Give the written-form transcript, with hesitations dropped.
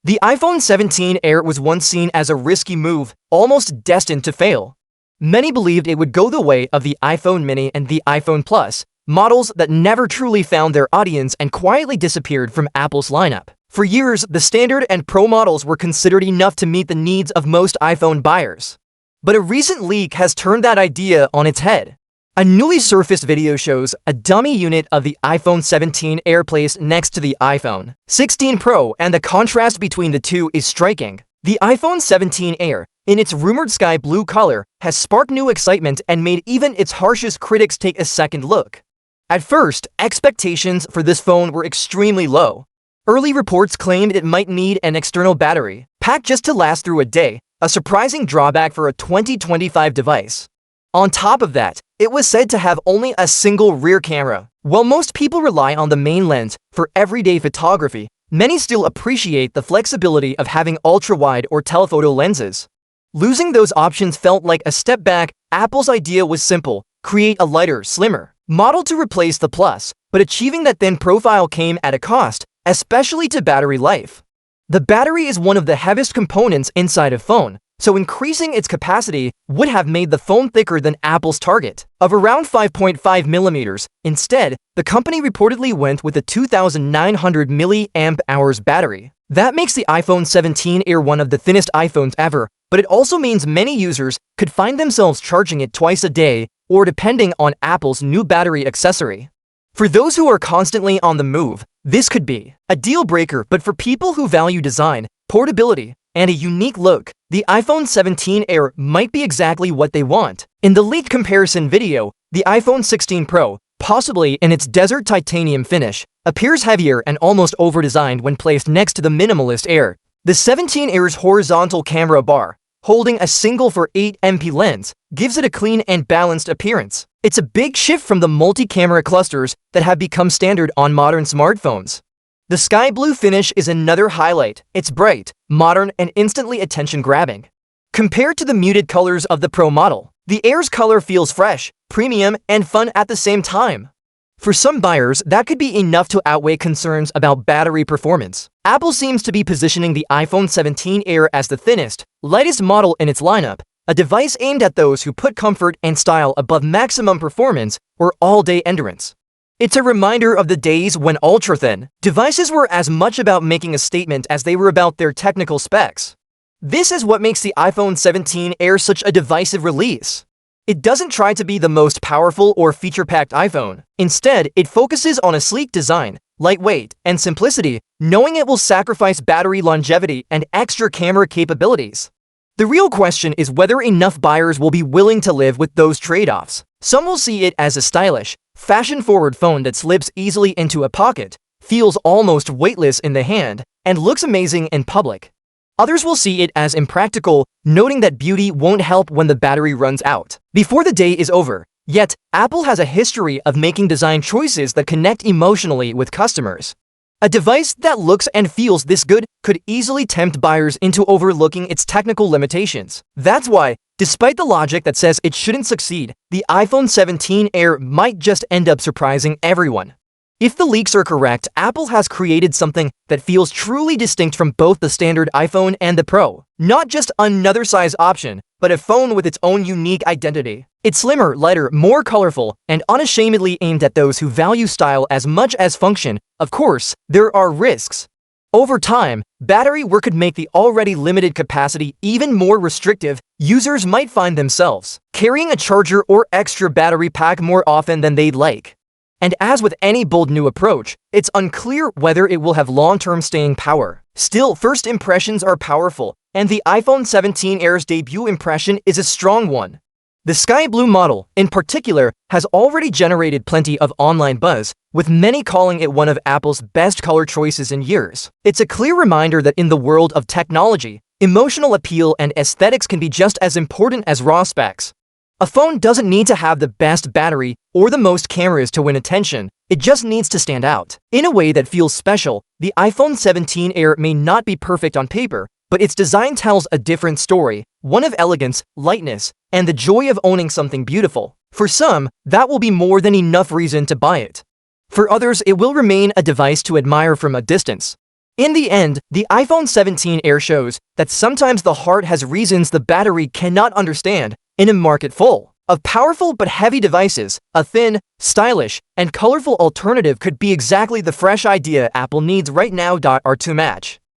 The iPhone 17 Air was once seen as a risky move, almost destined to fail. Many believed it would go the way of the iPhone mini and the iPhone Plus, models that never truly found their audience and quietly disappeared from Apple's lineup. For years, the standard and Pro models were considered enough to meet the needs of most iPhone buyers. But a recent leak has turned that idea on its head. A newly surfaced video shows a dummy unit of the iPhone 17 Air placed next to the iPhone 16 Pro, and the contrast between the two is striking. The iPhone 17 Air, in its rumored sky blue color, has sparked new excitement and made even its harshest critics take a second look. At first, expectations for this phone were extremely low. Early reports claimed it might need an external battery, packed just to last through a day, a surprising drawback for a 2025 device. On top of that, it was said to have only a single rear camera. While most people rely on the main lens for everyday photography, many still appreciate the flexibility of having ultra-wide or telephoto lenses. Losing those options felt like a step back. Apple's idea was simple: create a lighter, slimmer model to replace the Plus, but achieving that thin profile came at a cost, especially to battery life. The battery is one of the heaviest components inside a phone, so increasing its capacity would have made the phone thicker than Apple's target of around 5.5 millimeters. Instead, the company reportedly went with a 2,900 mAh battery. That makes the iPhone 17 Air one of the thinnest iPhones ever, but it also means many users could find themselves charging it twice a day, or depending on Apple's new battery accessory. For those who are constantly on the move, this could be a deal breaker, but for people who value design, portability, and a unique look, the iPhone 17 Air might be exactly what they want. In the leaked comparison video, the iPhone 16 Pro, possibly in its desert titanium finish, appears heavier and almost over-designed when placed next to the minimalist Air. The 17 Air's horizontal camera bar, holding a single 8MP lens, gives it a clean and balanced appearance. It's a big shift from the multi-camera clusters that have become standard on modern smartphones. The sky blue finish is another highlight. It's bright, modern, and instantly attention-grabbing. Compared to the muted colors of the Pro model, the Air's color feels fresh, premium, and fun at the same time. For some buyers, that could be enough to outweigh concerns about battery performance. Apple seems to be positioning the iPhone 17 Air as the thinnest, lightest model in its lineup, a device aimed at those who put comfort and style above maximum performance or all-day endurance. It's a reminder of the days when ultra-thin devices were as much about making a statement as they were about their technical specs. This is what makes the iPhone 17 Air such a divisive release. It doesn't try to be the most powerful or feature-packed iPhone. Instead, it focuses on a sleek design, lightweight, and simplicity, knowing it will sacrifice battery longevity and extra camera capabilities. The real question is whether enough buyers will be willing to live with those trade-offs. Some will see it as a stylish, fashion-forward phone that slips easily into a pocket, feels almost weightless in the hand, and looks amazing in public. Others will see it as impractical, noting that beauty won't help when the battery runs out before the day is over. Yet, Apple has a history of making design choices that connect emotionally with customers. A device that looks and feels this good could easily tempt buyers into overlooking its technical limitations. That's why, despite the logic that says it shouldn't succeed, the iPhone 17 Air might just end up surprising everyone. If the leaks are correct, Apple has created something that feels truly distinct from both the standard iPhone and the Pro. Not just another size option, but a phone with its own unique identity. It's slimmer, lighter, more colorful, and unashamedly aimed at those who value style as much as function. Of course, there are risks. Over time, battery wear could make the already limited capacity even more restrictive. Users might find themselves carrying a charger or extra battery pack more often than they'd like. And as with any bold new approach, it's unclear whether it will have long-term staying power. Still, first impressions are powerful, and the iPhone 17 Air's debut impression is a strong one. The sky blue model, in particular, has already generated plenty of online buzz, with many calling it one of Apple's best color choices in years. It's a clear reminder that in the world of technology, emotional appeal and aesthetics can be just as important as raw specs. A phone doesn't need to have the best battery or the most cameras to win attention. It just needs to stand out. In a way that feels special, the iPhone 17 Air may not be perfect on paper, but its design tells a different story, one of elegance, lightness, and the joy of owning something beautiful. For some, that will be more than enough reason to buy it. For others, it will remain a device to admire from a distance. In the end, the iPhone 17 Air shows that sometimes the heart has reasons the battery cannot understand. In a market full of powerful but heavy devices, a thin, stylish, and colorful alternative could be exactly the fresh idea Apple needs right now. Are to match.